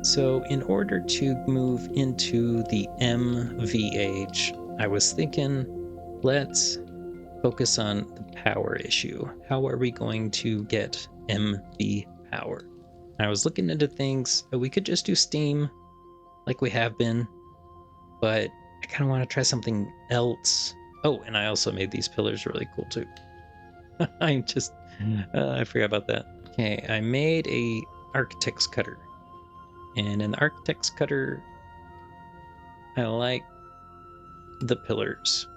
So in order to move into the MVH, I was thinking, let's focus on the power issue. How are we going to get MV power? I was looking into things. We could just do Steam like we have been, but I kind of want to try something else. Oh, and I also made these pillars really cool too. I forgot about that. Okay, I made a architect's cutter. And in the architect's cutter, I like the pillars.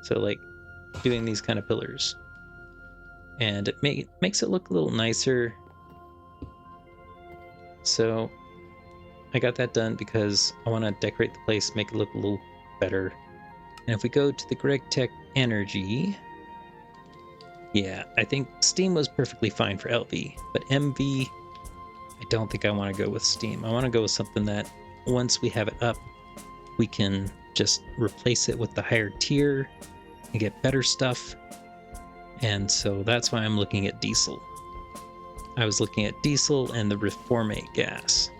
So like doing these kind of pillars. And it makes it look a little nicer. So I got that done because I want to decorate the place, make it look a little better. And if we go to the GregTech Energy, yeah, I think Steam was perfectly fine for LV, but MV, I don't think I want to go with Steam. I want to go with something that once we have it up, we can just replace it with the higher tier and get better stuff. And so that's why I'm looking at diesel. I was looking at diesel and the reformate gas.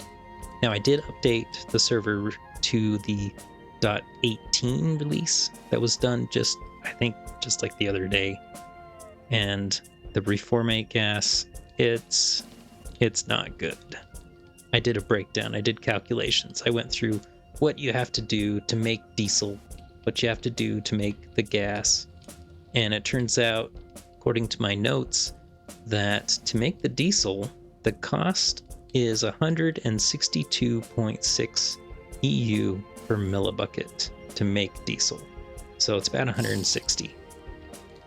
Now I did update the server to the .18 release that was done just like the other day. And the reformate gas, it's not good. I did a breakdown, I did calculations. I went through what you have to do to make diesel, what you have to do to make the gas. And it turns out, according to my notes, that to make the diesel, the cost is 162.6 EU per millibucket to make diesel. So it's about 160.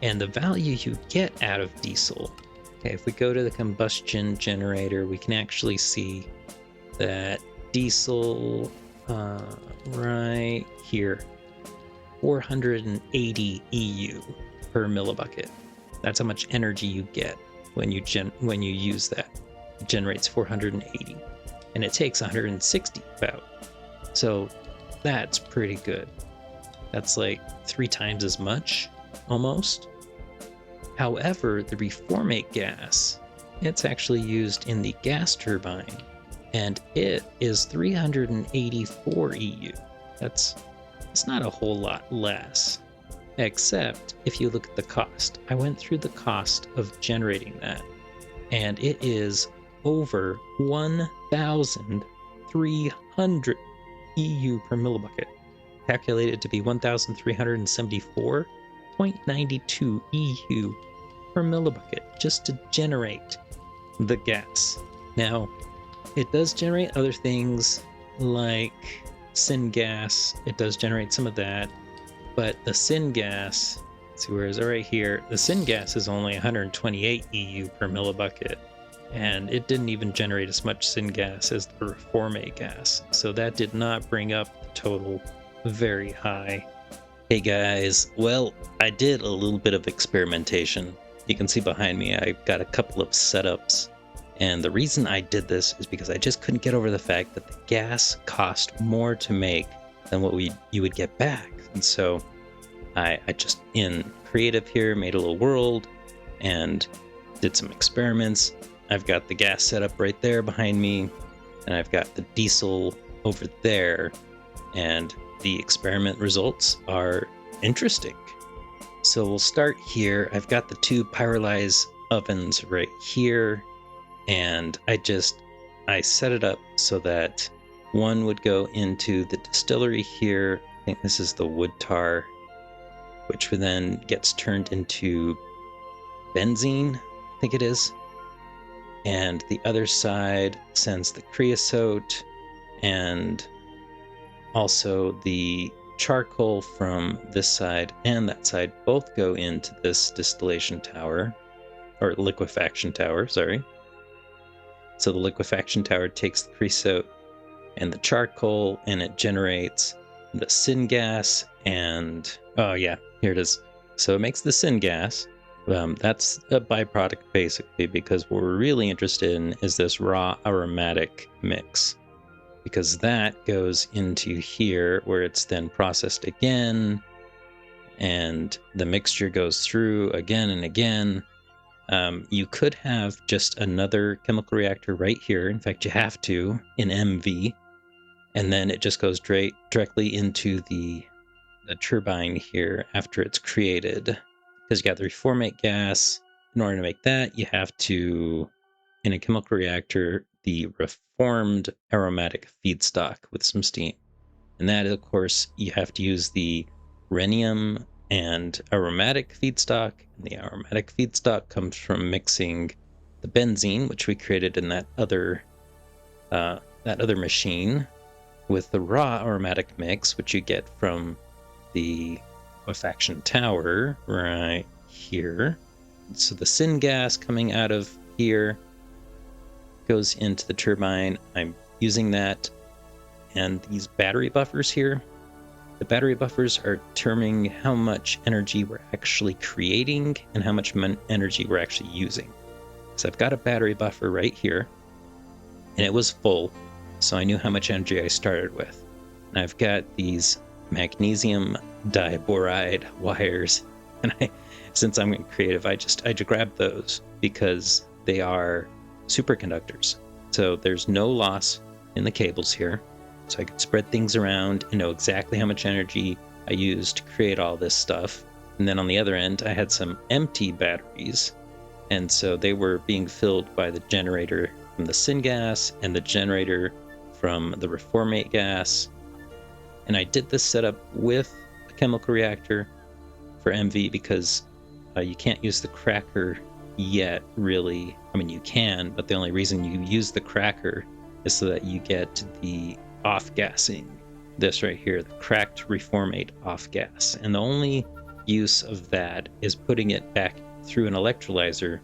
And the value you get out of diesel, okay, if we go to the combustion generator, we can actually see that diesel right here, 480 EU per millibucket. That's how much energy you get when you use that. It generates 480, and it takes 160 about. So that's pretty good. That's like 3 times as much, almost. However, the reformate gas, it's actually used in the gas turbine, and it is 384 EU. It's not a whole lot less, except if you look at the cost. I went through the cost of generating that, and it is over 1,300 EU per millibucket, calculated to be 1,374.92 EU per millibucket just to generate the gas. Now, it does generate other things like syngas. It does generate some of that, but the syngas, let's see, where is it? Right here. The syngas is only 128 EU per millibucket, and it didn't even generate as much syngas as the reformate gas. So that did not bring up the total very high. Hey guys, well, I did a little bit of experimentation. You can see behind me, I've got a couple of setups. And the reason I did this is because I just couldn't get over the fact that the gas cost more to make than what you would get back. And so I just, in creative here, made a little world and did some experiments. I've got the gas setup right there behind me, and I've got the diesel over there, and the experiment results are interesting. So we'll start here. I've got the 2 pyrolyze ovens right here, and I set it up so that one would go into the distillery here. I think this is the wood tar, which then gets turned into benzene, I think it is. And the other side sends the creosote, and also the charcoal from this side and that side both go into this distillation tower, or liquefaction tower, sorry. So the liquefaction tower takes the creosote and the charcoal, and it generates the syngas, and oh yeah, here it is. So it makes the syngas. That's a byproduct basically, because what we're really interested in is this raw aromatic mix, because that goes into here where it's then processed again, and the mixture goes through again and again You could have just another chemical reactor right here. In fact, you have to in MV, and then it just goes directly into the turbine here after it's created, because you got the reformate gas. In order to make that, you have to, in a chemical reactor, the reformed aromatic feedstock with some steam. And that, of course, you have to use the rhenium and aromatic feedstock. And the aromatic feedstock comes from mixing the benzene, which we created in that other machine, with the raw aromatic mix, which you get from the liquefaction tower right here. So the syngas coming out of here goes into the turbine. I'm using that. And these battery buffers here, the battery buffers are determining how much energy we're actually creating and how much energy we're actually using. So I've got a battery buffer right here, and it was full, so I knew how much energy I started with. And I've got these magnesium diboride wires, and since I'm creative, I just grabbed those because they are superconductors. So there's no loss in the cables here. So I could spread things around and know exactly how much energy I used to create all this stuff. And then on the other end, I had some empty batteries. And so they were being filled by the generator from the syngas and the generator from the reformate gas. And I did this setup with a chemical reactor for MV because you can't use the cracker yet, really. I mean, you can, but the only reason you use the cracker is so that you get the off-gassing. This right here, the cracked reformate off-gas. And the only use of that is putting it back through an electrolyzer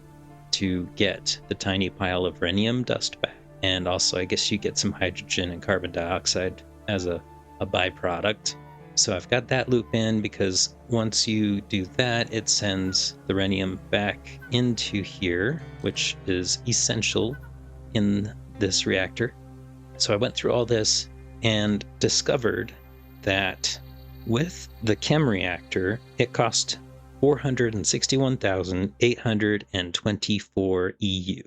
to get the tiny pile of rhenium dust back. And also, I guess you get some hydrogen and carbon dioxide as a byproduct. So I've got that loop in because once you do that, it sends the rhenium back into here, which is essential in this reactor. So I went through all this and discovered that with the chem reactor, it cost 461,824 EU.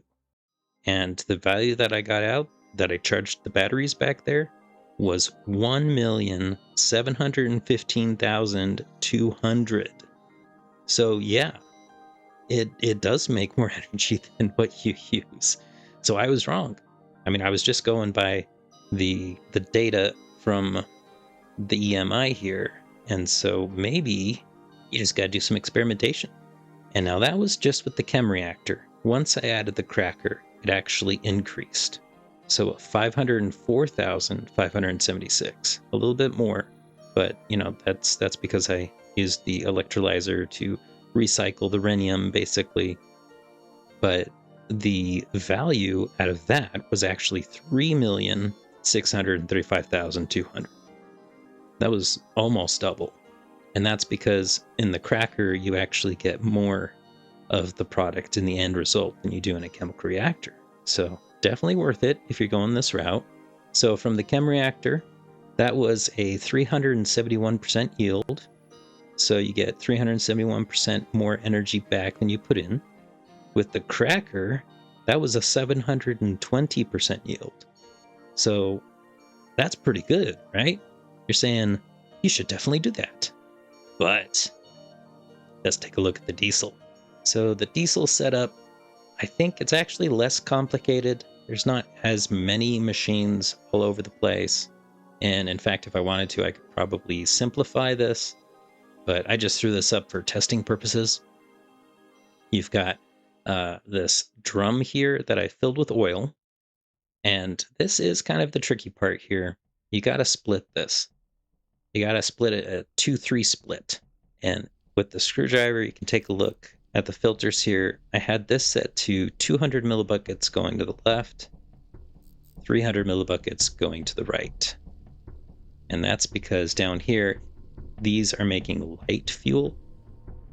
And the value that I got out, that I charged the batteries back there, was 1,715,200. So yeah, it does make more energy than what you use. So I was wrong. I mean, I was just going by the data from the EMI here. And so maybe you just got to do some experimentation. And now that was just with the chem reactor. Once I added the cracker, it actually increased. So 504,576, a little bit more. But, you know, that's because I used the electrolyzer to recycle the rhenium, basically. But the value out of that was actually 3,635,200. That was almost double. And that's because in the cracker, you actually get more of the product in the end result than you do in a chemical reactor. So definitely worth it if you're going this route. So from the chem reactor, that was a 371% yield. So you get 371% more energy back than you put in. With the cracker, that was a 720% yield. So that's pretty good, right? You're saying you should definitely do that. But let's take a look at the diesel. So the diesel setup, I think it's actually less complicated. There's not as many machines all over the place. And in fact, if I wanted to, I could probably simplify this. But I just threw this up for testing purposes. You've got this drum here that I filled with oil. And this is kind of the tricky part here. You got to split this. You got to split it a 2-3 split. And with the screwdriver, you can take a look at the filters here. I had this set to 200 millibuckets going to the left, 300 millibuckets going to the right. And that's because down here, these are making light fuel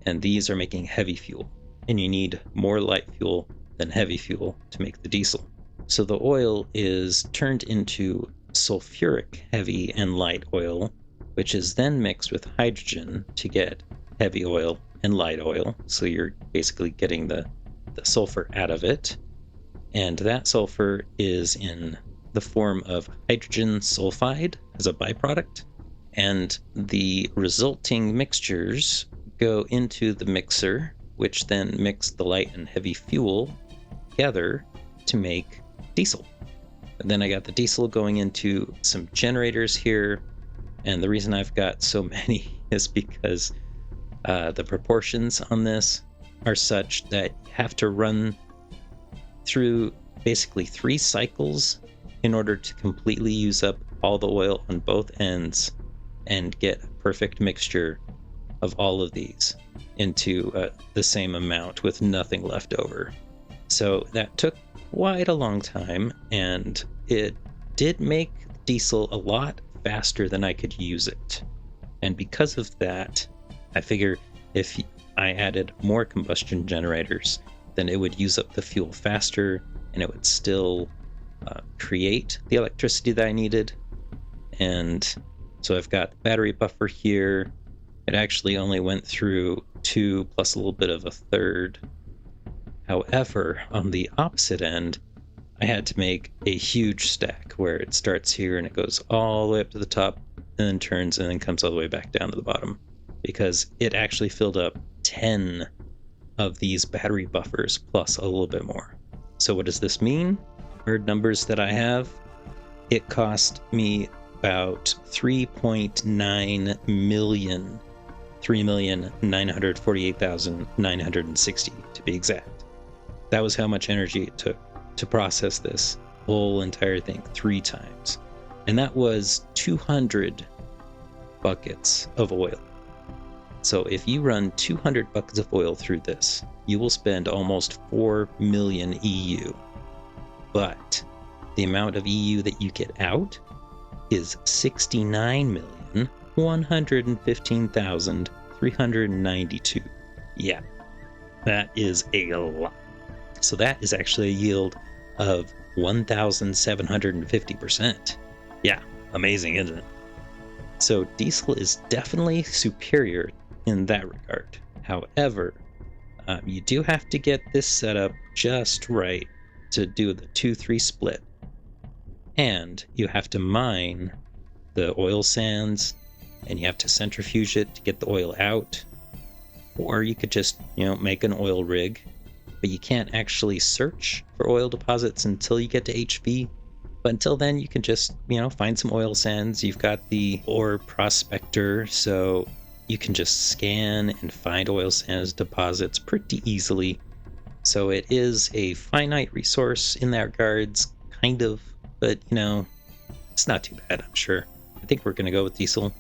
and these are making heavy fuel. And you need more light fuel than heavy fuel to make the diesel. So the oil is turned into sulfuric heavy and light oil, which is then mixed with hydrogen to get heavy oil and light oil. So you're basically getting the the sulfur out of it, and that sulfur is in the form of hydrogen sulfide as a byproduct, and the resulting mixtures go into the mixer, which then mix the light and heavy fuel together to make diesel. And then I got the diesel going into some generators here, and the reason I've got so many is because the proportions on this are such that you have to run through basically 3 cycles in order to completely use up all the oil on both ends and get a perfect mixture of all of these into the same amount with nothing left over. So that took quite a long time, and it did make diesel a lot faster than I could use it. And because of that, I figure if I added more combustion generators, then it would use up the fuel faster, and it would still create the electricity that I needed. And so I've got the battery buffer here. It actually only went through 2 plus a little bit of a third. However, on the opposite end, I had to make a huge stack where it starts here and it goes all the way up to the top and then turns and then comes all the way back down to the bottom, because it actually filled up 10 of these battery buffers plus a little bit more. So what does this mean? Hard numbers that I have, it cost me about 3.9 million, 3,948,960 to be exact. That was how much energy it took to process this whole entire thing 3 times. And that was 200 buckets of oil. So if you run 200 buckets of oil through this, you will spend almost 4 million EU. But the amount of EU that you get out is 69,115,392. Yeah, that is a lot. So that is actually a yield of 1,750%. Yeah, amazing, isn't it? So diesel is definitely superior in that regard. However, you do have to get this set up just right to do the 2-3 split. And you have to mine the oil sands, and you have to centrifuge it to get the oil out. Or you could just, make an oil rig, but you can't actually search for oil deposits until you get to HV. But until then, you can just, find some oil sands. You've got the ore prospector, so you can just scan and find oil sands deposits pretty easily. So it is a finite resource in that regards, kind of, but, it's not too bad, I'm sure. I think we're going to go with diesel.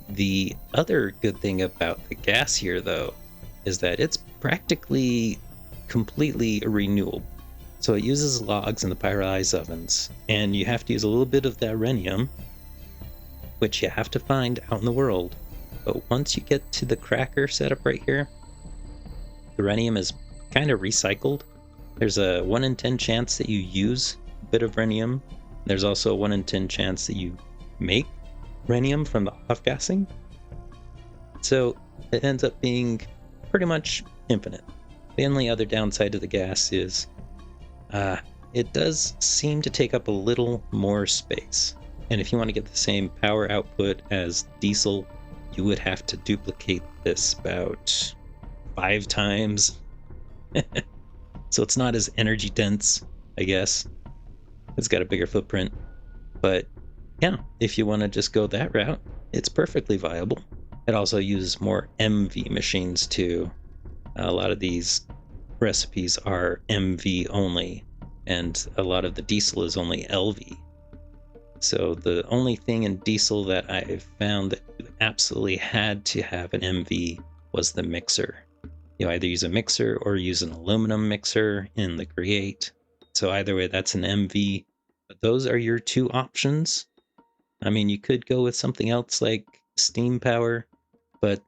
The other good thing about the gas here, though, is that it's practically completely renewable. So it uses logs in the pyrolyzed ovens, and you have to use a little bit of that rhenium, which you have to find out in the world. But once you get to the cracker setup right here, the rhenium is kind of recycled. There's a 1 in 10 chance that you use a bit of rhenium. There's also a 1 in 10 chance that you make rhenium from the off-gassing. So it ends up being pretty much infinite. The only other downside to the gas is it does seem to take up a little more space. And if you want to get the same power output as diesel, you would have to duplicate this about 5 times. So it's not as energy dense, I guess. It's got a bigger footprint. But yeah, if you want to just go that route, it's perfectly viable. It also uses more MV machines too. A lot of these recipes are MV only, and a lot of the diesel is only LV. So the only thing in diesel that I've found that you absolutely had to have an MV was the mixer. You either use a mixer or use an aluminum mixer in the Create. So either way, that's an MV. But those are your 2 options. I mean, you could go with something else like steam power, but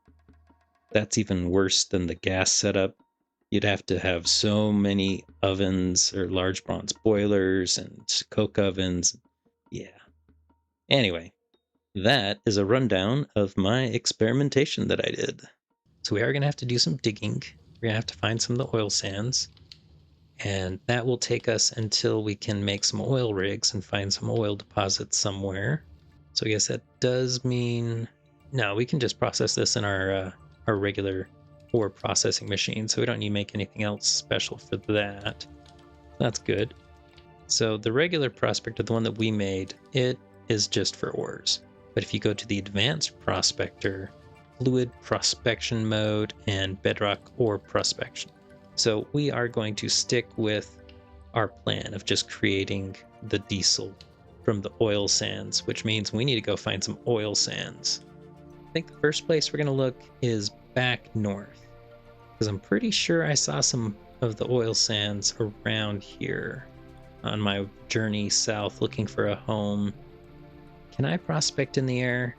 that's even worse than the gas setup. You'd have to have so many ovens or large bronze boilers and coke ovens. Yeah. Anyway, that is a rundown of my experimentation that I did. So we are going to have to do some digging. We're going to have to find some of the oil sands. And that will take us until we can make some oil rigs and find some oil deposits somewhere. So I guess that does mean... No, we can just process this in our regular ore processing machine, so we don't need to make anything else special for that. That's good. So the regular prospector, the one that we made, it is just for ores. But if you go to the advanced prospector, fluid prospection mode and bedrock ore prospection. So we are going to stick with our plan of just creating the diesel from the oil sands, which means we need to go find some oil sands. I think the first place we're going to look is back north, because I'm pretty sure I saw some of the oil sands around here on my journey south looking for a home. Can I prospect in the air?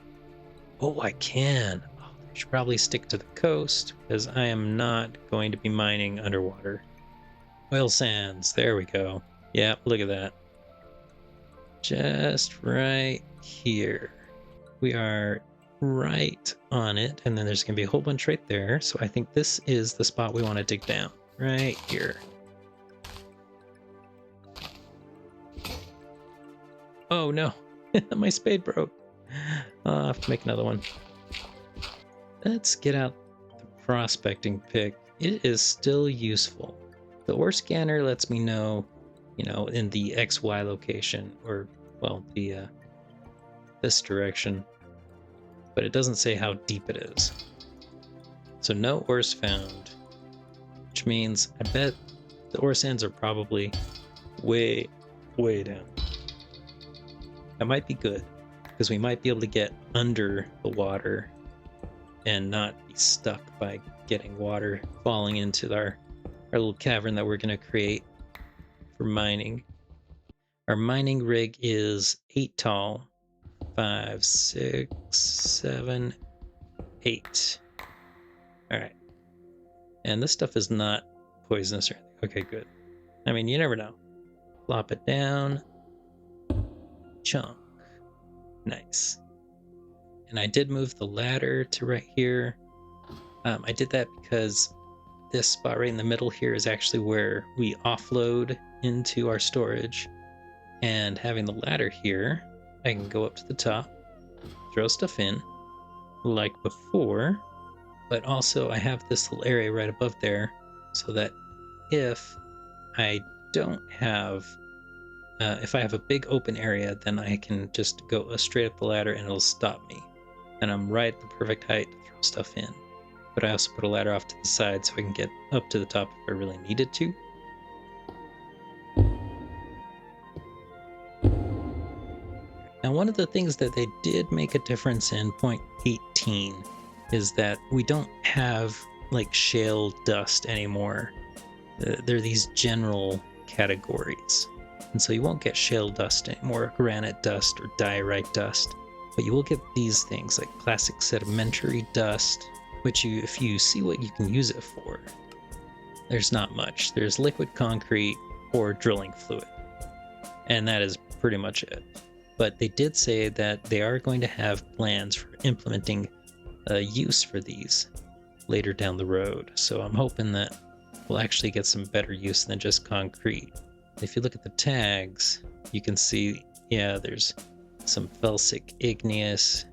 Oh, I can. Oh, I should probably stick to the coast because I am not going to be mining underwater. Oil sands, there we go. Yeah, look at that. Just right here. We are right on it, and then there's going to be a whole bunch right there. So I think this is the spot we want to dig down, right here. Oh no, my spade broke. I'll have to make another one. Let's get out the prospecting pick. It is still useful. The ore scanner lets me know, in the XY location, or, well, the this direction, but it doesn't say how deep it is. So no ores found, which means I bet the ore sands are probably way, way down. That might be good, because we might be able to get under the water and not be stuck by getting water falling into our little cavern that we're going to create for mining. Our mining rig is 8 tall. 5, 6, 7, 8. All right. And this stuff is not poisonous or anything. Okay, good. I mean, you never know. Plop it down. Chunk. Nice. And I did move the ladder to right here. I did that because this spot right in the middle here is actually where we offload into our storage. And having the ladder here, I can go up to the top, throw stuff in, like before, but also I have this little area right above there, so that if I don't have, if I have a big open area, then I can just go straight up the ladder and it'll stop me. And I'm right at the perfect height to throw stuff in. But I also put a ladder off to the side so I can get up to the top if I really needed to. Now, one of the things that they did make a difference in point 18 is that we don't have like shale dust anymore. They're these general categories. And so you won't get shale dust anymore, granite dust or diorite dust, but you will get these things like classic sedimentary dust, which if you see what you can use it for, there's not much. There's liquid concrete or drilling fluid, and that is pretty much it. But they did say that they are going to have plans for implementing a use for these later down the road. So I'm hoping that we'll actually get some better use than just concrete. If you look at the tags, you can see, yeah, there's some felsic igneous,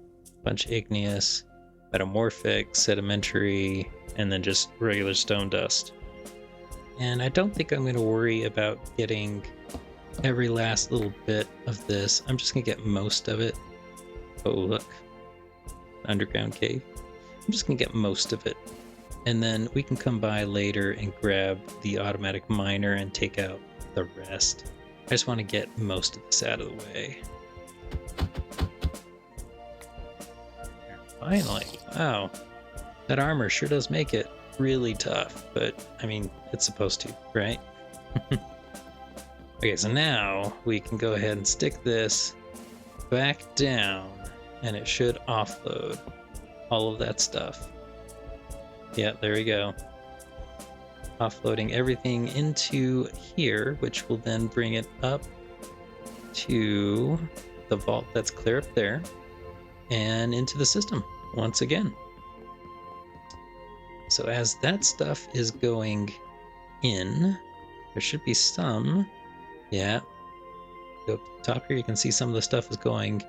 bunch igneous, metamorphic, sedimentary, and then just regular stone dust. And I don't think I'm going to worry about getting every last little bit of this. I'm just going to get most of it. Oh, look. Underground cave. I'm just going to get most of it. And then we can come by later and grab the automatic miner and take out the rest. I just want to get most of this out of the way. Finally. Wow. That armor sure does make it really tough, but I mean, it's supposed to, right? Okay, so now we can go ahead and stick this back down and it should offload all of that stuff. Yeah, there we go. Offloading everything into here, which will then bring it up to the vault that's clear up there and into the system once again. So as that stuff is going in, There should be some. Yeah. Go up to the top here. You can see some of the stuff is going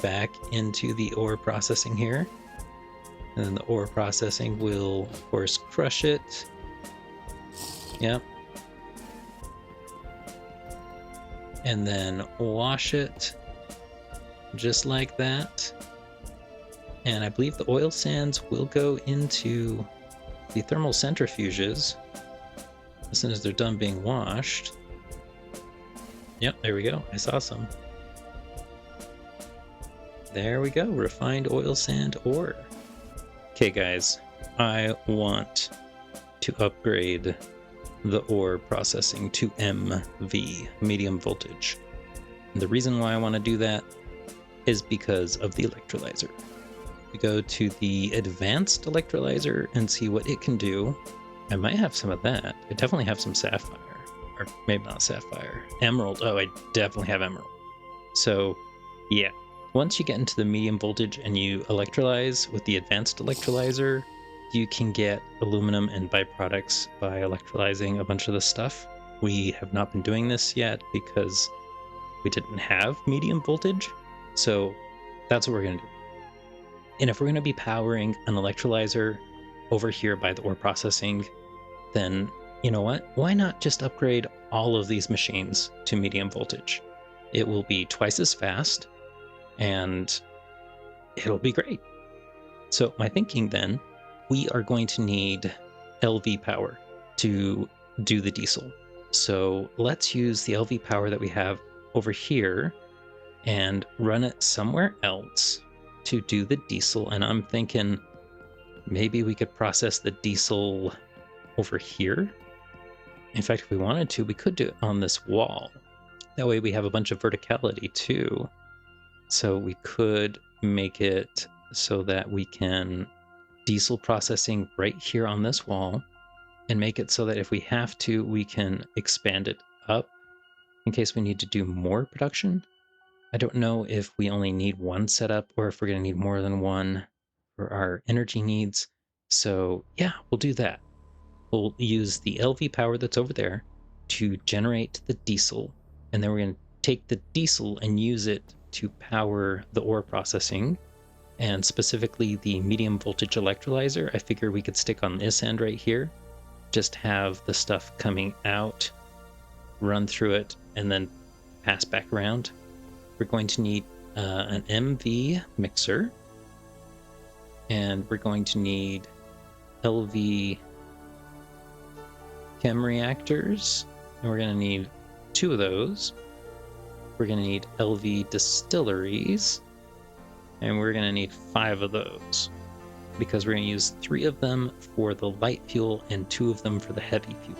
back into the ore processing here. And then the ore processing will, of course, crush it. Yep. And then wash it just like that. And I believe the oil sands will go into the thermal centrifuges as soon as they're done being washed. Yep, there we go. I saw some. There we go. Refined oil sand ore. Okay, guys. I want to upgrade the ore processing to MV, medium voltage. And the reason why I want to do that is because of the electrolyzer. We go to the advanced electrolyzer and see what it can do. I might have some of that. I definitely have some sapphire, or maybe not sapphire. Emerald. Oh, I definitely have emerald. So yeah, once you get into the medium voltage and you electrolyze with the advanced electrolyzer, you can get aluminum and byproducts by electrolyzing a bunch of this stuff. We have not been doing this yet because we didn't have medium voltage. So that's what we're going to do. And if we're going to be powering an electrolyzer over here by the ore processing, then you know what? Why not just upgrade all of these machines to medium voltage? It will be twice as fast and it'll be great. So my thinking then, we are going to need LV power to do the diesel. So let's use the LV power that we have over here and run it somewhere else to do the diesel. And I'm thinking maybe we could process the diesel over here. In fact, if we wanted to, we could do it on this wall. That way we have a bunch of verticality too. So we could make it so that we can diesel processing right here on this wall and make it so that if we have to, we can expand it up in case we need to do more production. I don't know if we only need one setup or if we're going to need more than one for our energy needs. So yeah, we'll do that. We'll use the LV power that's over there to generate the diesel, and then we're going to take the diesel and use it to power the ore processing, and specifically the medium voltage electrolyzer. I figure we could stick on this end right here, just have the stuff coming out, run through it, and then pass back around. We're going to need an MV mixer, and we're going to need LV chem reactors, and we're going to need 2 of those. We're going to need LV distilleries, and we're going to need 5 of those because we're going to use 3 of them for the light fuel and 2 of them for the heavy fuel.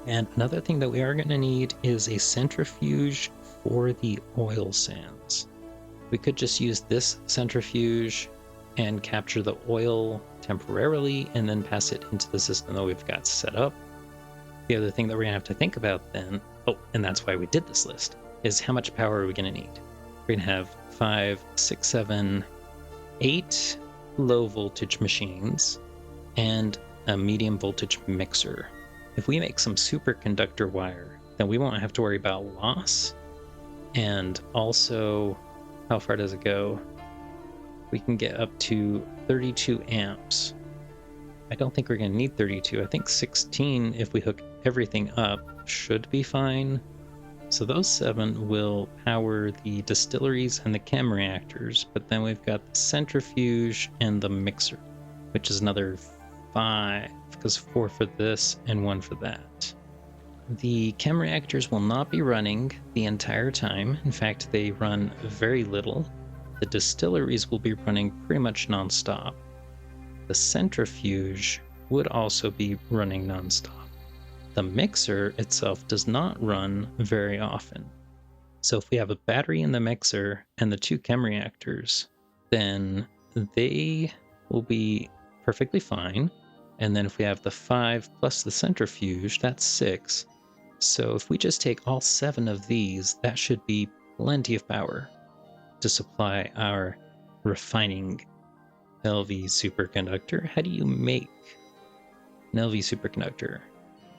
And another thing that we are going to need is a centrifuge for the oil sands. We could just use this centrifuge and capture the oil temporarily and then pass it into the system that we've got set up. The other thing that we're going to have to think about then, oh, and that's why we did this list, is how much power are we going to need? We're going to have 5, 6, 7, 8 low voltage machines and a medium voltage mixer. If we make some superconductor wire, then we won't have to worry about loss. And also, how far does it go? We can get up to 32 amps. I don't think we're going to need 32. I think 16, if we hook everything up, should be fine. So those 7 will power the distilleries and the chem reactors, but then we've got the centrifuge and the mixer, which is another 5, because 4 for this and 1 for that. The chem reactors will not be running the entire time. In fact, they run very little. The distilleries will be running pretty much non-stop. The centrifuge would also be running non-stop. The mixer itself does not run very often. So if we have a battery in the mixer and the 2 chem reactors, then they will be perfectly fine. And then if we have the 5 plus the centrifuge, that's 6. So if we just take all 7 of these, that should be plenty of power to supply our refining LV superconductor. How do you make an LV superconductor?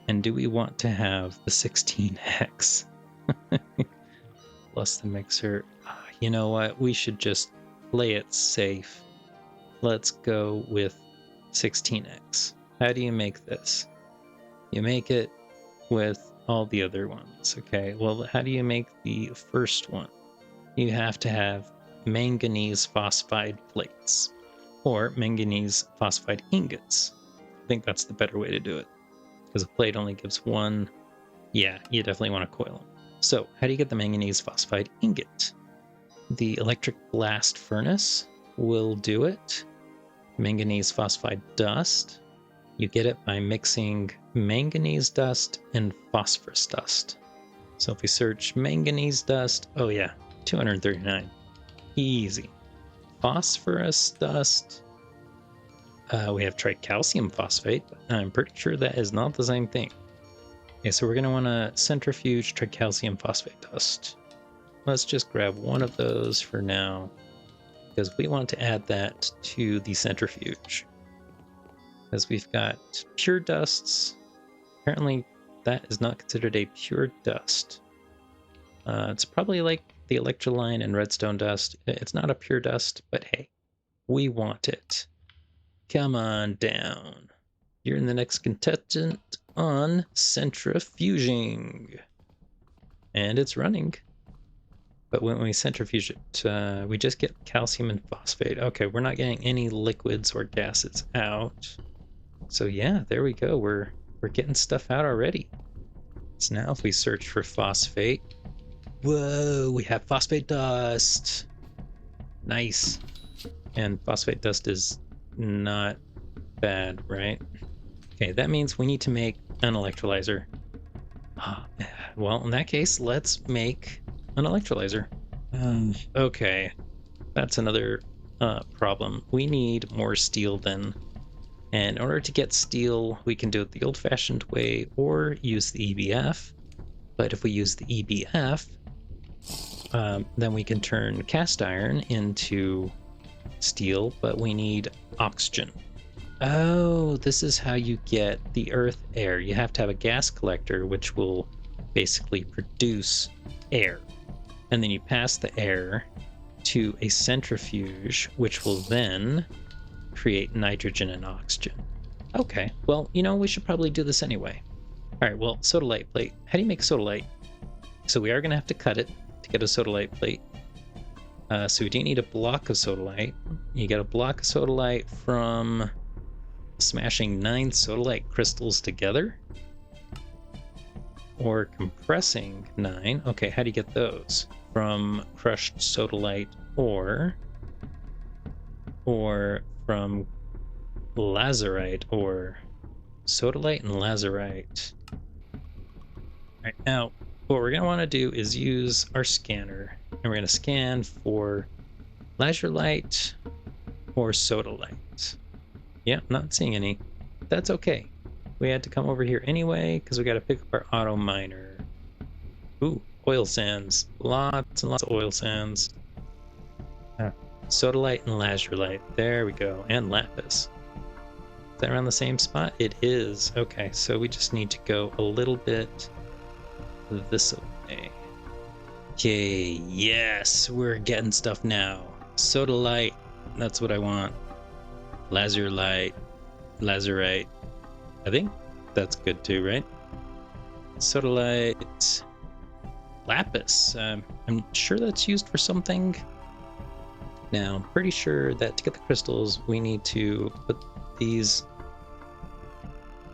And do we want to have the 16x? Plus the mixer. You know what? We should just play it safe. Let's go with 16x. How do you make this? You make it with all the other ones. Okay, well, how do you make the first one? You have to have manganese phosphide plates or manganese phosphide ingots. I think that's the better way to do it because a plate only gives one. Yeah, you definitely want to coil them. So how do you get the manganese phosphide ingot? The electric blast furnace will do it. Manganese phosphide dust. You get it by mixing manganese dust and phosphorus dust. So if we search manganese dust, oh yeah, 239. Easy. Phosphorus dust. We have tricalcium phosphate, but I'm pretty sure that is not the same thing. Okay, so we're going to want to centrifuge tricalcium phosphate dust. Let's just grab one of those for now, because we want to add that to the centrifuge. Because we've got pure dusts. Apparently that is not considered a pure dust. It's probably like the electrolyte and redstone dust. It's not a pure dust, but hey, we want it. Come on down. You're the next contestant on centrifuging. And it's running. But when we centrifuge it, we just get calcium and phosphate. Okay, we're not getting any liquids or gases out. So yeah, there we go. We're getting stuff out already. So now if we search for phosphate, whoa, we have phosphate dust. Nice. And phosphate dust is not bad, right? Okay, that means we need to make an electrolyzer. Well, in that case, let's make an electrolyzer. Okay, that's another problem. We need more steel then. And in order to get steel, we can do it the old-fashioned way or use the EBF. But if we use the EBF, then we can turn cast iron into steel, but we need oxygen. Oh, this is how you get the earth air. You have to have a gas collector, which will basically produce air. And then you pass the air to a centrifuge, which will then create nitrogen and oxygen. Okay, well, you know, we should probably do this anyway. All right, well, sodalite plate. How do you make sodalite? So we are going to have to cut it to get a sodalite plate. So we do need a block of sodalite. You get a block of sodalite from smashing 9 sodalite crystals together. Or compressing 9. Okay, how do you get those? From crushed sodalite or from lazurite or sodalite and lazurite. Alright, now what we're going to want to do is use our scanner, and we're going to scan for lazurite or sodalite. Yeah, not seeing any. That's okay. We had to come over here anyway because we got to pick up our auto miner. Ooh, oil sands. Lots and lots of oil sands. Sodalite and lazurite. There we go. And lapis. Is that around the same spot? It is. Okay, so we just need to go a little bit this way. Okay, yes, we're getting stuff now. Sodalite. That's what I want. Lazurite. Lazurite. I think that's good too, right? Sodalite. Lapis. I'm sure that's used for something. Now, I'm pretty sure that to get the crystals, we need to put these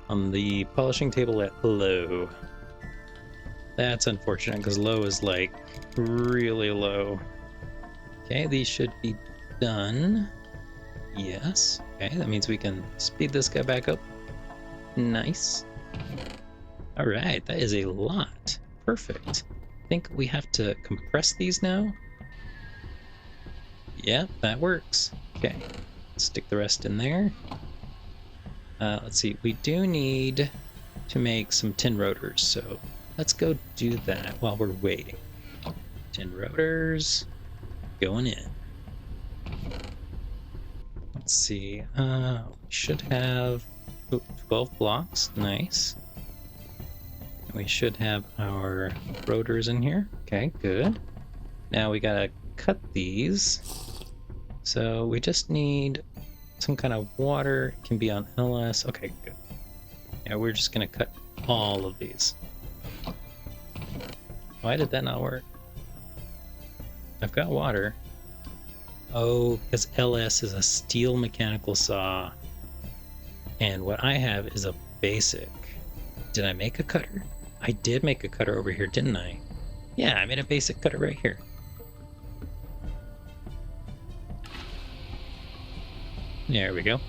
on the polishing table at low. That's unfortunate because low is like really low. Okay, these should be done. Yes. Okay, that means we can speed this guy back up. Nice. All right, that is a lot. Perfect. I think we have to compress these now. Yeah, that works. Okay, stick the rest in there. Let's see, we do need to make some tin rotors, so let's go do that while we're waiting. Tin rotors going in. Let's see, we should have 12 blocks. Nice. We should have our rotors in here. Okay, good. Now we gotta cut these. So we just need some kind of water. It can be on LS. Okay, good. Yeah, we're just gonna cut all of these. Why did that not work? I've got water. Oh, because LS is a steel mechanical saw. And what I have is a basic. Did I make a cutter? I did make a cutter over here, didn't I? Yeah, I made a basic cutter right here. There we go.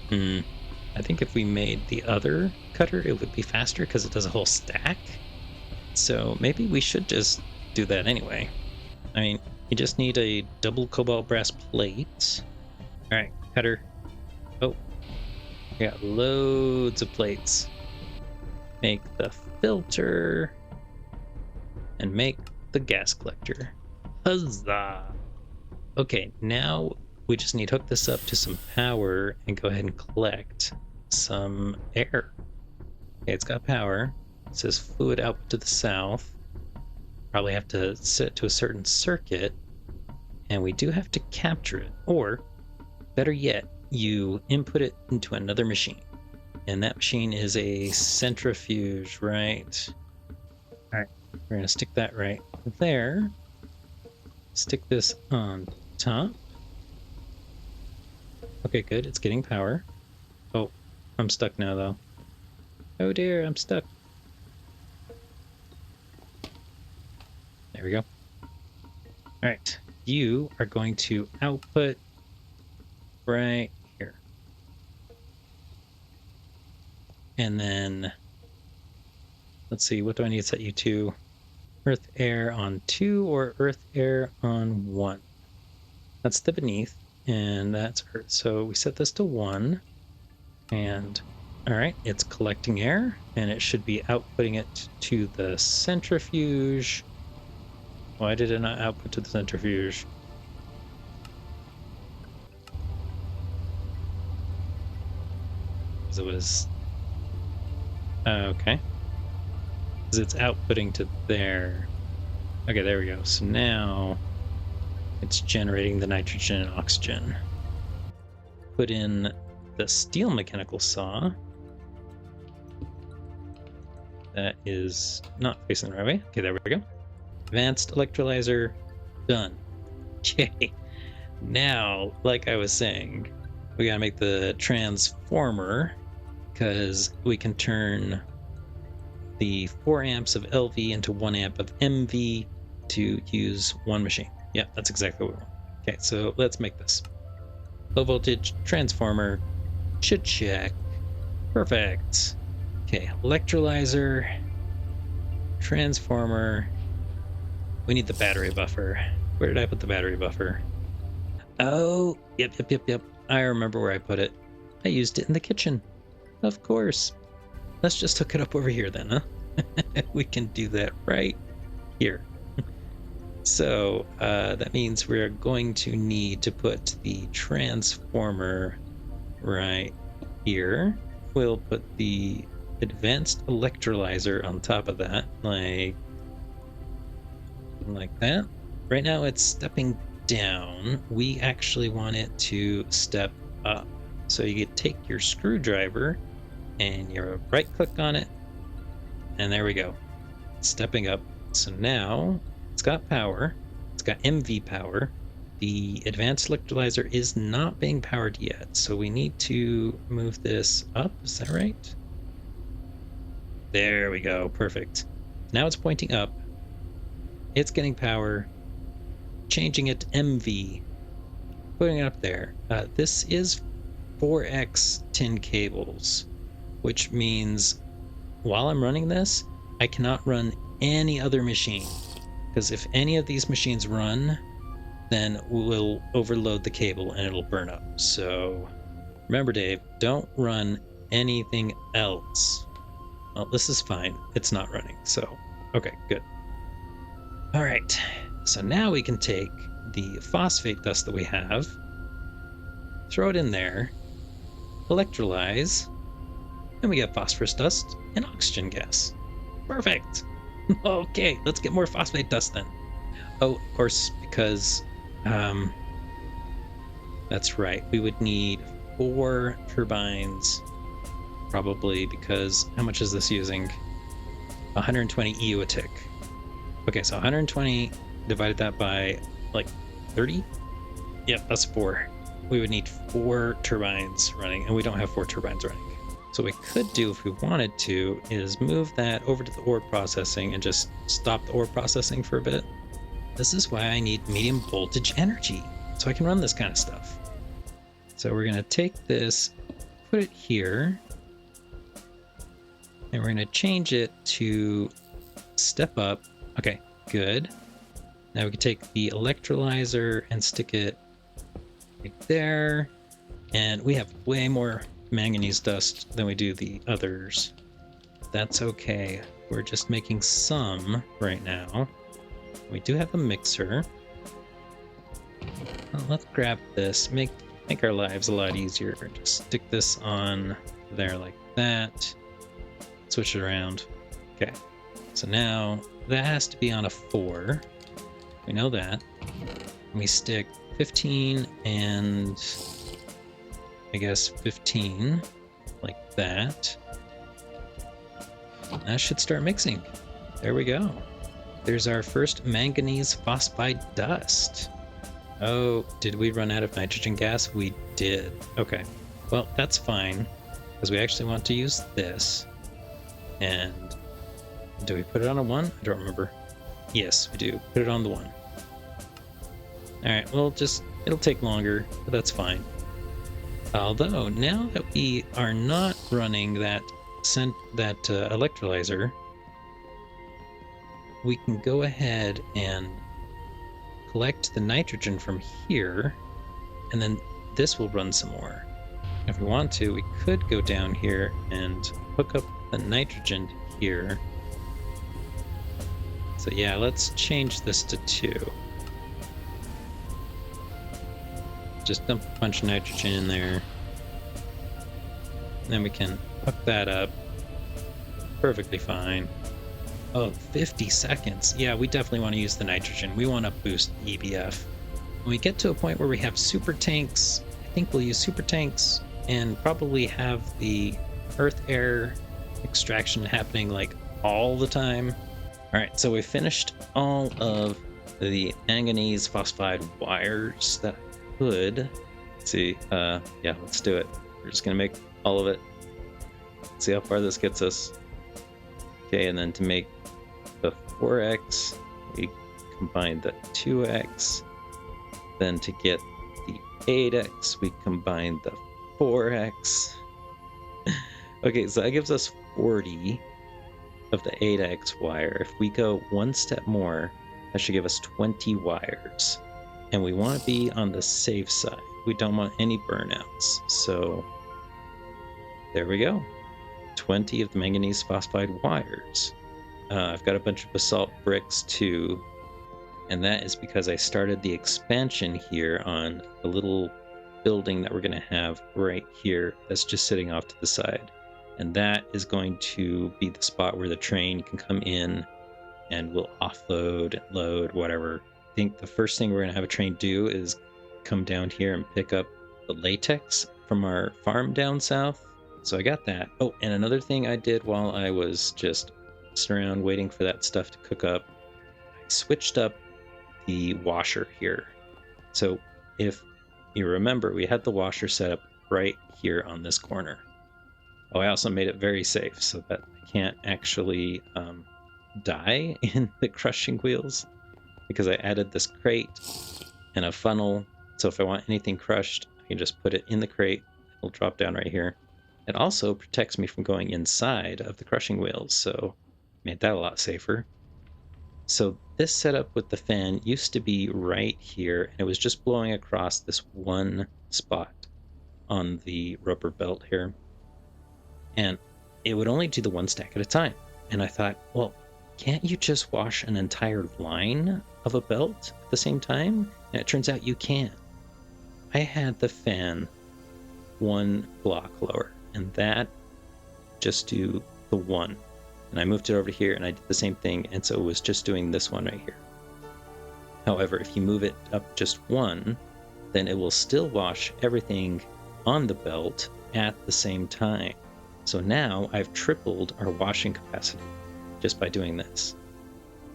I think if we made the other cutter, it would be faster because it does a whole stack. So maybe we should just do that anyway. I mean, you just need a double cobalt brass plate. All right, cutter. Oh, we got loads of plates. Make the filter and make the gas collector. Huzzah! Okay, now we just need to hook this up to some power and go ahead and collect some air. Okay, it's got power. It says fluid output to the south. Probably have to set it to a certain circuit, and we do have to capture it. Or, better yet, you input it into another machine. And that machine is a centrifuge, right? All right, we're gonna stick that right there. Stick this on top. Okay, good, it's getting power. Oh, I'm stuck now though. Oh dear, I'm stuck. There we go. All right, you are going to output right here. And then, let's see, what do I need to set you to? Earth air on 2 or earth air on 1? That's the beneath, and that's earth. So we set this to 1, and all right, it's collecting air, and it should be outputting it to the centrifuge. Why did it not output to the centrifuge? Because it was... okay. Because it's outputting to there. Okay, there we go. So now it's generating the nitrogen and oxygen. Put in the steel mechanical saw. That is not facing the right way. Okay, there we go. Advanced electrolyzer, done. Okay. Now, like I was saying, we gotta make the transformer, because we can turn the 4 amps of LV into 1 amp of MV to use one machine. Yeah, that's exactly what we want. Okay, so let's make this. Low voltage transformer, check. Perfect. Okay, electrolyzer, transformer. We need the battery buffer. Where did I put the battery buffer? Oh, yep. I remember where I put it. I used it in the kitchen. Of course. Let's just hook it up over here then, huh? We can do that right here. So that means we're going to need to put the transformer right here. We'll put the advanced electrolyzer on top of that, like that. Right now it's stepping down. We actually want it to step up. So you could take your screwdriver and you right click on it, and there we go. It's stepping up. So now it's got power. It's got MV power. The advanced electrolyzer is not being powered yet, so we need to move this up. Is that right? There we go. Perfect. Now it's pointing up. It's getting power. Changing it to MV. Putting it up there. This is 4x tin cables, which means while I'm running this, I cannot run any other machine, because if any of these machines run, then we'll overload the cable and it'll burn up. So remember, Dave, don't run anything else. Well, this is fine. It's not running. So, okay, good. All right. So now we can take the phosphate dust that we have, throw it in there, electrolyze, and we get phosphorus dust and oxygen gas. Perfect. Okay, let's get more phosphate dust then. Oh, of course, because that's right. We would need 4 turbines, probably, because how much is this using? 120 EU a tick. Okay, so 120 divided that by like 30. Yep, that's 4. We would need 4 turbines running, and we don't have 4 turbines running. So what we could do if we wanted to is move that over to the ore processing and just stop the ore processing for a bit. This is why I need medium voltage energy, so I can run this kind of stuff. So we're going to take this, put it here, and we're going to change it to step up. Okay, good. Now we can take the electrolyzer and stick it right there. And we have way more manganese dust than we do the others. That's okay. We're just making some right now. We do have a mixer. Well, let's grab this. Make our lives a lot easier. Just stick this on there like that. Switch it around. Okay. So now that has to be on a 4. We know that. And we stick 15 and I guess 15 like that. That should start mixing. There we go. There's our first manganese phosphide dust. Oh, did we run out of nitrogen gas? We did. Okay. Well, that's fine, because we actually want to use this. And do we put it on a 1? I don't remember. Yes, we do. Put it on the 1. Alright, well, it'll take longer, but that's fine. Although, now that we are not running that electrolyzer, we can go ahead and collect the nitrogen from here, and then this will run some more. If we want to, we could go down here and hook up the nitrogen to here. So yeah, let's change this to 2. Just dump a bunch of nitrogen in there. And then we can hook that up. Perfectly fine. Oh, 50 seconds. Yeah, we definitely want to use the nitrogen. We want to boost EBF. When we get to a point where we have super tanks, I think we'll use super tanks and probably have the earth air extraction happening like all the time. All right, so we finished all of the manganese phosphide wires that I could. Let's see, yeah, let's do it. We're just gonna make all of it. See how far this gets us. Okay, and then to make the 4x, we combine the 2x. Then to get the 8x, we combine the 4x. Okay, so that gives us 40 of the 8x wire. If we go one step more, that should give us 20 wires. And we want to be on the safe side. We don't want any burnouts. So there we go. 20 of the manganese phosphide wires. I've got a bunch of basalt bricks too. And that is because I started the expansion here on a little building that we're going to have right here that's just sitting off to the side. And that is going to be the spot where the train can come in and we'll offload, load, whatever. I think the first thing we're going to have a train do is come down here and pick up the latex from our farm down south. So I got that. Oh, and another thing I did while I was just sitting around waiting for that stuff to cook up, I switched up the washer here. So if you remember, we had the washer set up right here on this corner. Oh, I also made it very safe so that I can't actually die in the crushing wheels, because I added this crate and a funnel. So if I want anything crushed, I can just put it in the crate. It'll drop down right here. It also protects me from going inside of the crushing wheels, so made that a lot safer. So this setup with the fan used to be right here, and it was just blowing across this one spot on the rubber belt here. And it would only do the one stack at a time. And I thought, well, can't you just wash an entire line of a belt at the same time? And it turns out you can. I had the fan one block lower, and that just do the one and I moved it over to here, and I did the same thing, and so it was just doing this one right here. However, if you move it up just one, then it will still wash everything on the belt at the same time. So now I've tripled our washing capacity just by doing this.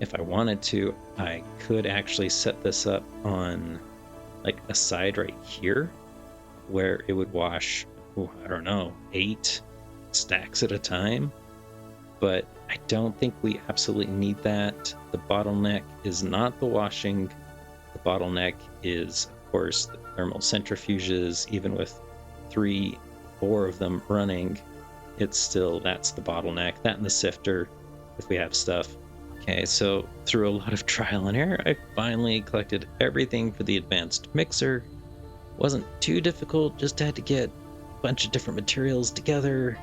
If I wanted to, I could actually set this up on like a side right here where it would wash, I don't know, 8 stacks at a time. But I don't think we absolutely need that. The bottleneck is not the washing. The bottleneck is, of course, the thermal centrifuges. Even with 3, 4 of them running, it's still, that's the bottleneck. That and the sifter, if we have stuff. Okay, so through a lot of trial and error, I finally collected everything for the advanced mixer. Wasn't too difficult, just had to get a bunch of different materials together.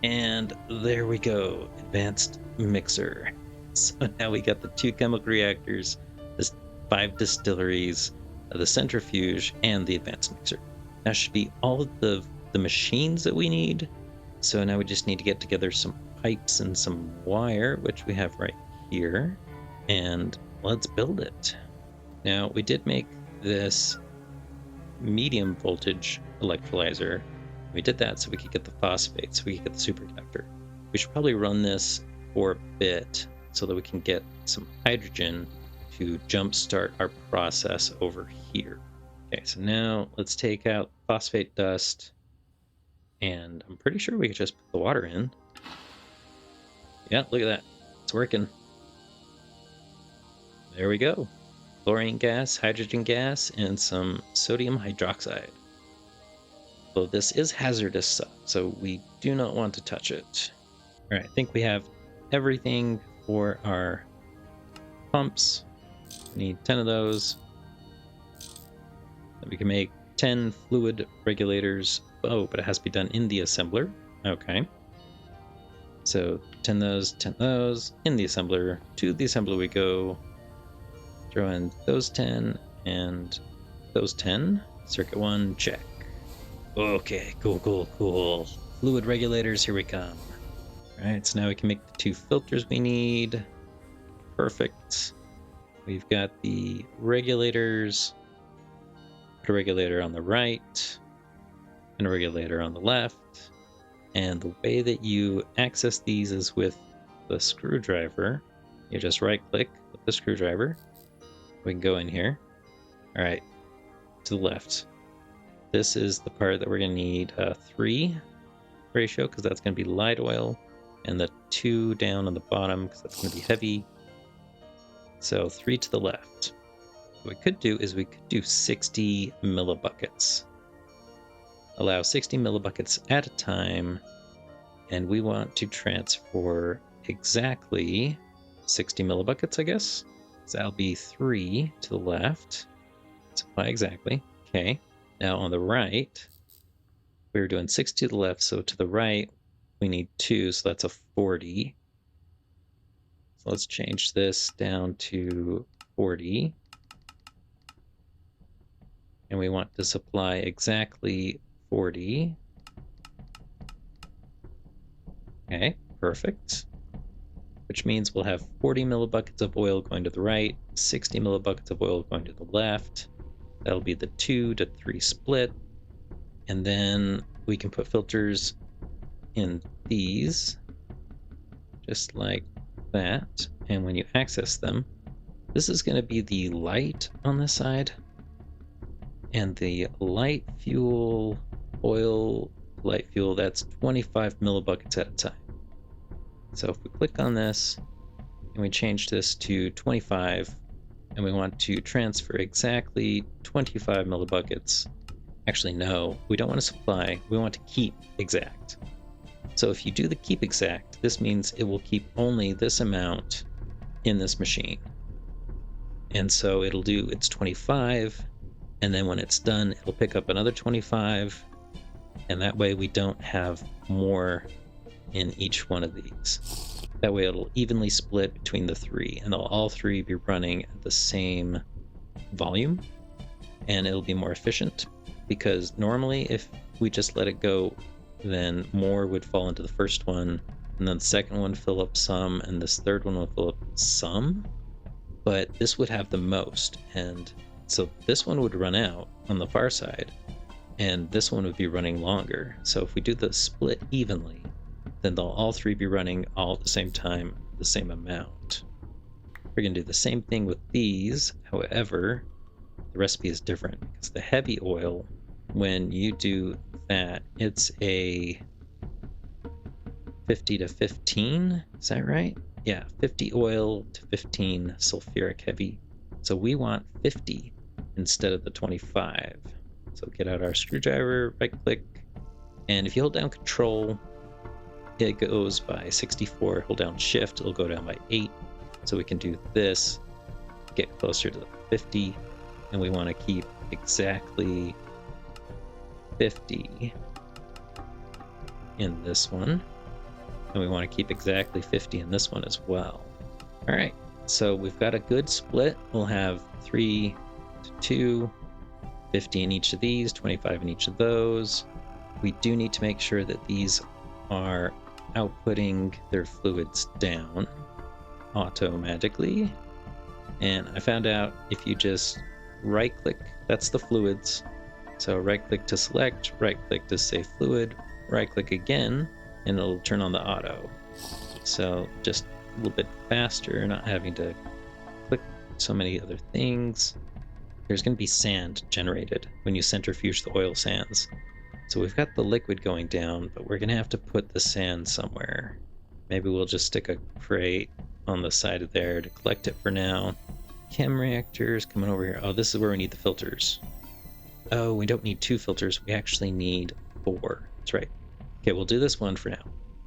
And there we go, advanced mixer. So now we got the 2 chemical reactors, the 5 distilleries, the centrifuge, and the advanced mixer. That should be all of the machines that we need. So now we just need to get together some pipes and some wire, which we have right here, and let's build it. Now, we did make this medium voltage electrolyzer. We did that so we could get the phosphate, so we could get the superconductor. We should probably run this for a bit so that we can get some hydrogen to jumpstart our process over here. Okay, so now let's take out phosphate dust, and I'm pretty sure we could just put the water in. Yeah, look at that. It's working. There we go. Chlorine gas, hydrogen gas, and some sodium hydroxide. So this is hazardous stuff, so we do not want to touch it. All right, I think we have everything for our pumps. We need 10 of those. Then we can make 10 fluid regulators. Oh, but it has to be done in the assembler. Okay. So 10 those, 10 those, in the assembler. To the assembler we go. Throw in those 10 and those 10. Circuit 1, check. Okay, cool. Fluid regulators, here we come. Alright, so now we can make the 2 filters we need. Perfect. We've got the regulators. Put a regulator on the right, and a regulator on the left. And the way that you access these is with the screwdriver. You just right click with the screwdriver. We can go in here. All right, to the left. This is the part that we're going to need a 3 ratio because that's going to be light oil, and the 2 down on the bottom because that's going to be heavy. So 3 to the left. What we could do is we could do 60 millibuckets. Allow 60 millibuckets at a time, and we want to transfer exactly 60 millibuckets, I guess. So that'll be 3 to the left. Supply exactly. Okay. Now on the right, we were doing 60 to the left, so to the right, we need 2, so that's a 40. So let's change this down to 40. And we want to supply exactly 40. Okay, perfect. Which means we'll have 40 millibuckets of oil going to the right, 60 millibuckets of oil going to the left. That'll be the 2 to 3 split. And then we can put filters in these, just like that. And when you access them, this is going to be the light on this side. And the light fuel, oil, light fuel, that's 25 millibuckets at a time. So if we click on this and we change this to 25, and we want to transfer exactly 25 millibuckets. Actually, no, we don't want to supply, we want to keep exact. So if you do the keep exact, this means it will keep only this amount in this machine. And so it'll do its 25, and then when it's done, it'll pick up another 25, and that way we don't have more in each one of these. That way it'll evenly split between the 3, and they'll all 3 be running at the same volume, and it'll be more efficient, because normally if we just let it go, then more would fall into the first one, and then the second one fill up some, and this third one will fill up some, but this would have the most, and so this one would run out on the far side, and this one would be running longer. So if we do the split evenly, then they'll all three be running all at the same time, the same amount. We're going to do the same thing with these. However, the recipe is different because the heavy oil, when you do that, it's a 50 to 15. Is that right? Yeah, 50 oil to 15 sulfuric heavy. So we want 50 instead of the 25. So get out our screwdriver, right click, and if you hold down Control, it goes by 64. Hold down Shift, it'll go down by 8. So we can do this, get closer to the 50, and we want to keep exactly 50 in this one, and we want to keep exactly 50 in this one as well. All right, so we've got a good split. We'll have 3 to 2, 50 in each of these, 25 in each of those. We do need to make sure that these are outputting their fluids down automatically. And I found out if you just right click, that's the fluids. So right click to select, right click to save fluid, right click again, and it'll turn on the auto. So just a little bit faster, not having to click so many other things. There's going to be sand generated when you centrifuge the oil sands. So we've got the liquid going down, but we're going to have to put the sand somewhere. Maybe we'll just stick a crate on the side of there to collect it for now. Chem reactors coming over here. Oh, this is where we need the filters. Oh, we don't need 2 filters. We actually need 4. That's right. Okay, we'll do this one for now.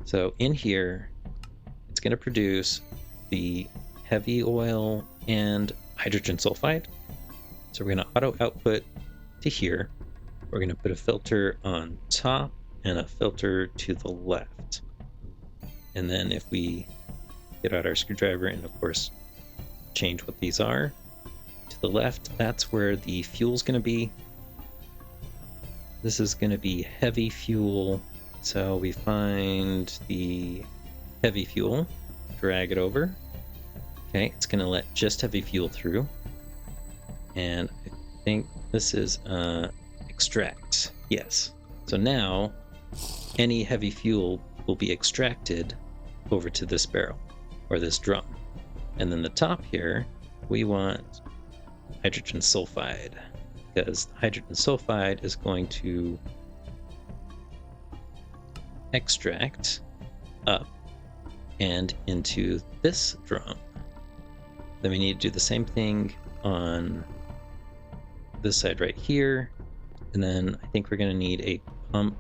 So in here, it's going to produce the heavy oil and hydrogen sulfide. So we're going to auto output to here. We're going to put a filter on top and a filter to the left. And then if we get out our screwdriver and, of course, change what these are, to the left, that's where the fuel's going to be. This is going to be heavy fuel. So we find the heavy fuel, drag it over. Okay, it's going to let just heavy fuel through. And I think this is extract. Yes. So now any heavy fuel will be extracted over to this barrel or this drum. And then the top here, we want hydrogen sulfide, because hydrogen sulfide is going to extract up and into this drum. Then we need to do the same thing on this side right here. And then I think we're going to need a pump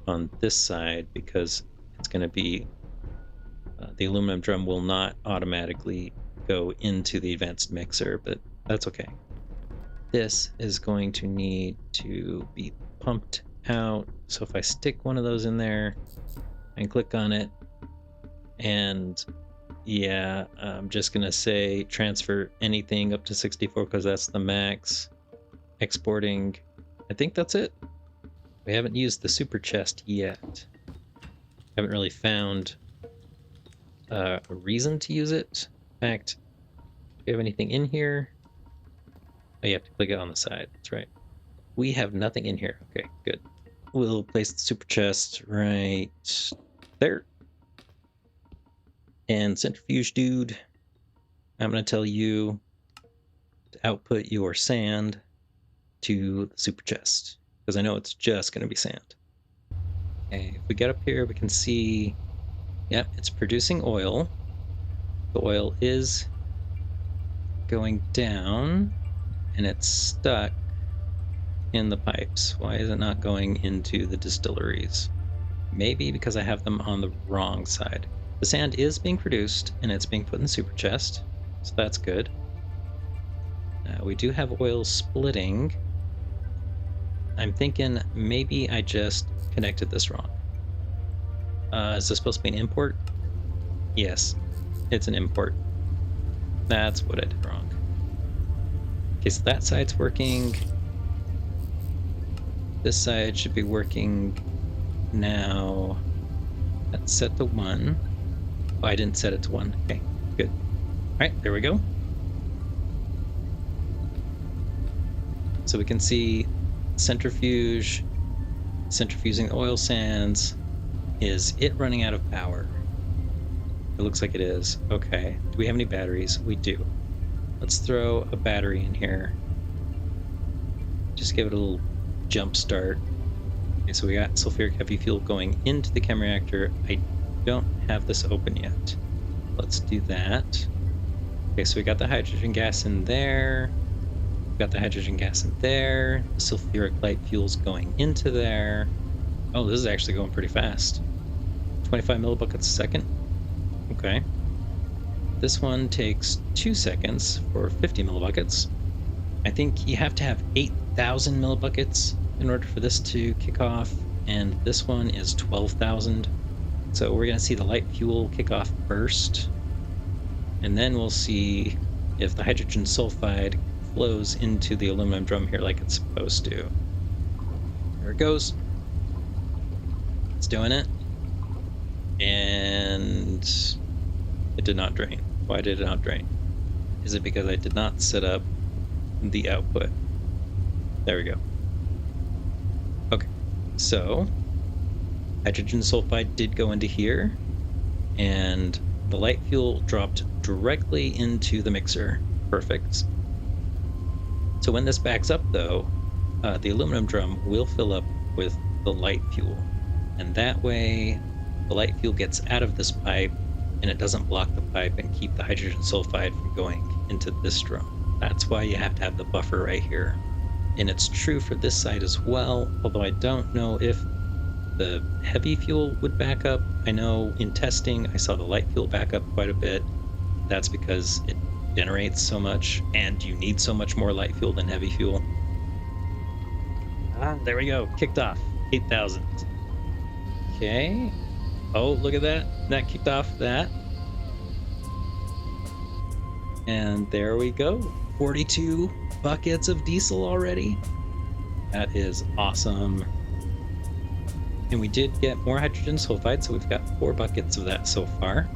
on this side because it's going to be the aluminum drum will not automatically go into the advanced mixer, but that's okay. This is going to need to be pumped out. So if I stick one of those in there and click on it, and yeah, I'm just going to say transfer anything up to 64 because that's the max. Exporting, I think that's it. We haven't used the super chest yet. Haven't really found a reason to use it. In fact, do we have anything in here? Oh, you have to click it on the side. That's right. We have nothing in here. Okay, good. We'll place the super chest right there. And centrifuge dude, I'm going to tell you to output your sand to the super chest, because I know it's just going to be sand. Okay, if we get up here, we can see, yep, it's producing oil. The oil is going down, and it's stuck in the pipes. Why is it not going into the distilleries? Maybe because I have them on the wrong side. The sand is being produced, and it's being put in the super chest, so that's good. We do have oil splitting. I'm thinking maybe I just connected this wrong. Is this supposed to be an import? Yes, it's an import. That's what I did wrong. Okay, so that side's working. This side should be working now. That's set to 1. Oh, I didn't set it to 1. Okay, good. All right, there we go. So we can see centrifuge, centrifuging the oil sands. Is it running out of power? It looks like it is. Okay. Do we have any batteries? We do. Let's throw a battery in here. Just give it a little jump start. Okay, so we got sulfuric heavy fuel going into the chem reactor. I don't have this open yet. Let's do that. Okay, so we got the hydrogen gas in there. We got the hydrogen gas in there. The sulfuric light fuel's going into there. Oh, this is actually going pretty fast. 25 millibuckets a second. Okay. This one takes 2 seconds for 50 millibuckets. I think you have to have 8,000 millibuckets in order for this to kick off, and this one is 12,000. So we're going to see the light fuel kick off first, and then we'll see if the hydrogen sulfide flows into the aluminum drum here like it's supposed to. There it goes. It's doing it. And it did not drain. Why did it not drain? Is it because I did not set up the output? There we go. Okay, so hydrogen sulfide did go into here, and the light fuel dropped directly into the mixer. Perfect. So when this backs up though, the aluminum drum will fill up with the light fuel, and that way the light fuel gets out of this pipe and it doesn't block the pipe and keep the hydrogen sulfide from going into this drum. That's why you have to have the buffer right here. And it's true for this side as well, although I don't know if the heavy fuel would back up. I know in testing I saw the light fuel back up quite a bit. That's because it generates so much, and you need so much more light fuel than heavy fuel. There we go, kicked off, 8,000. Okay. Oh, look at that. That kicked off that. And there we go. 42 buckets of diesel already. That is awesome. And we did get more hydrogen sulfide, so we've got 4 buckets of that so far.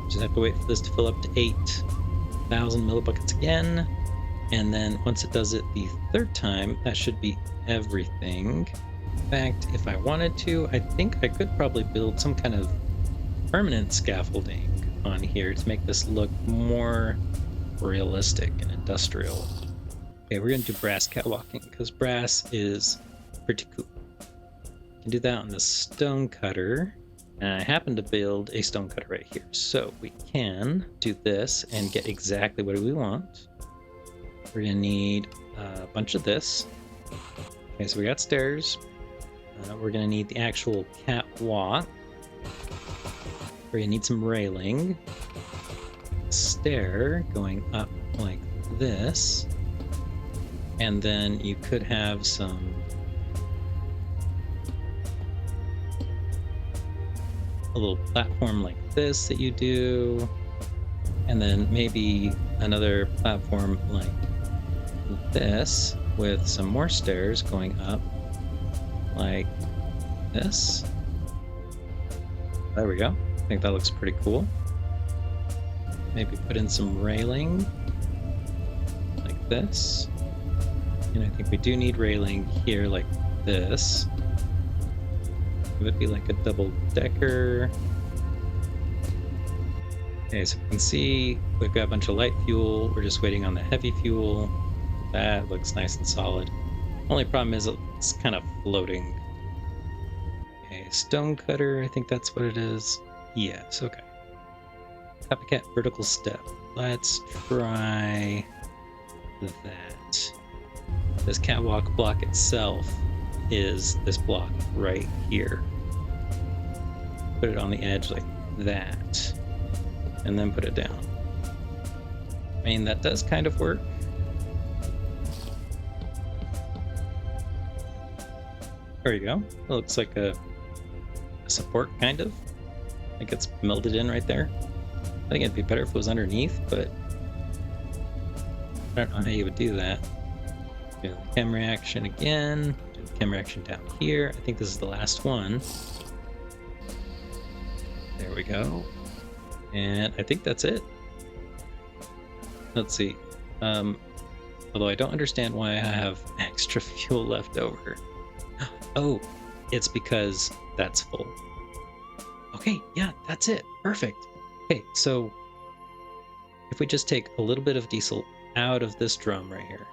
Just have to wait for this to fill up to 8,000 millibuckets again. And then once it does it the 3rd time, that should be everything. In fact, if I wanted to, I think I could probably build some kind of permanent scaffolding on here to make this look more realistic and industrial. Okay, we're going to do brass catwalking because brass is pretty cool. You can do that on the stone cutter. And I happen to build a stone cutter right here. So we can do this and get exactly what we want. We're going to need a bunch of this. Okay, so we got stairs. We're going to need the actual catwalk. We're going to need some railing. Stair going up like this. And then you could have a little platform like this that you do. And then maybe another platform like this with some more stairs going up like this. There we go. I think that looks pretty cool. Maybe put in some railing like this. And I think we do need railing here like this. It would be like a double decker. Okay, so you can see we've got a bunch of light fuel. We're just waiting on the heavy fuel. That looks nice and solid. Only problem is it's kind of floating. Okay, stone cutter, I think that's what it is. Yes, okay. Copycat vertical step. Let's try that. This catwalk block itself is this block right here. Put it on the edge like that. And then put it down. I mean, that does kind of work. There you go. It looks like a support, kind of. Like it's melded in right there. I think it'd be better if it was underneath, but I don't know how you would do that. Do the chem reaction again. Do the chem reaction down here. I think this is the last one. There we go. And I think that's it. Let's see. Although I don't understand why I have extra fuel left over. Oh, it's because that's full. Okay, yeah, that's it. Perfect. Okay, so if we just take a little bit of diesel out of this drum right here,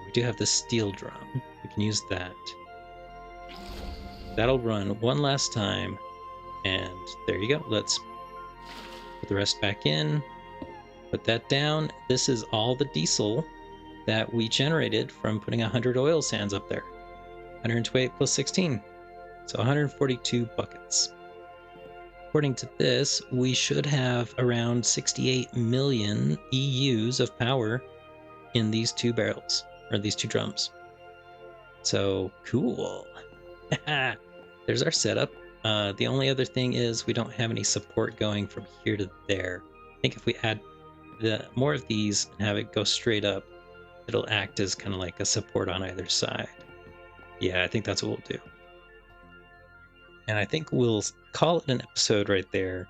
we do have this steel drum. We can use that. That'll run one last time, and there you go. Let's put the rest back in, put that down. This is all the diesel that we generated from putting 100 oil sands up there. 128 plus 16, so 142 buckets. According to this, we should have around 68 million EUs of power in these two barrels, or these two drums. So cool. There's our setup. The only other thing is we don't have any support going from here to there. I think if we add more of these and have it go straight up, it'll act as kind of like a support on either side. Yeah, I think that's what we'll do. And I think we'll call it an episode right there.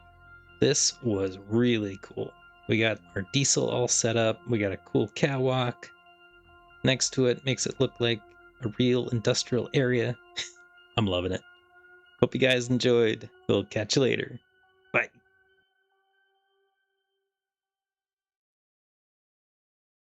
This was really cool. We got our diesel all set up. We got a cool catwalk next to it. Makes it look like a real industrial area. I'm loving it. Hope you guys enjoyed. We'll catch you later.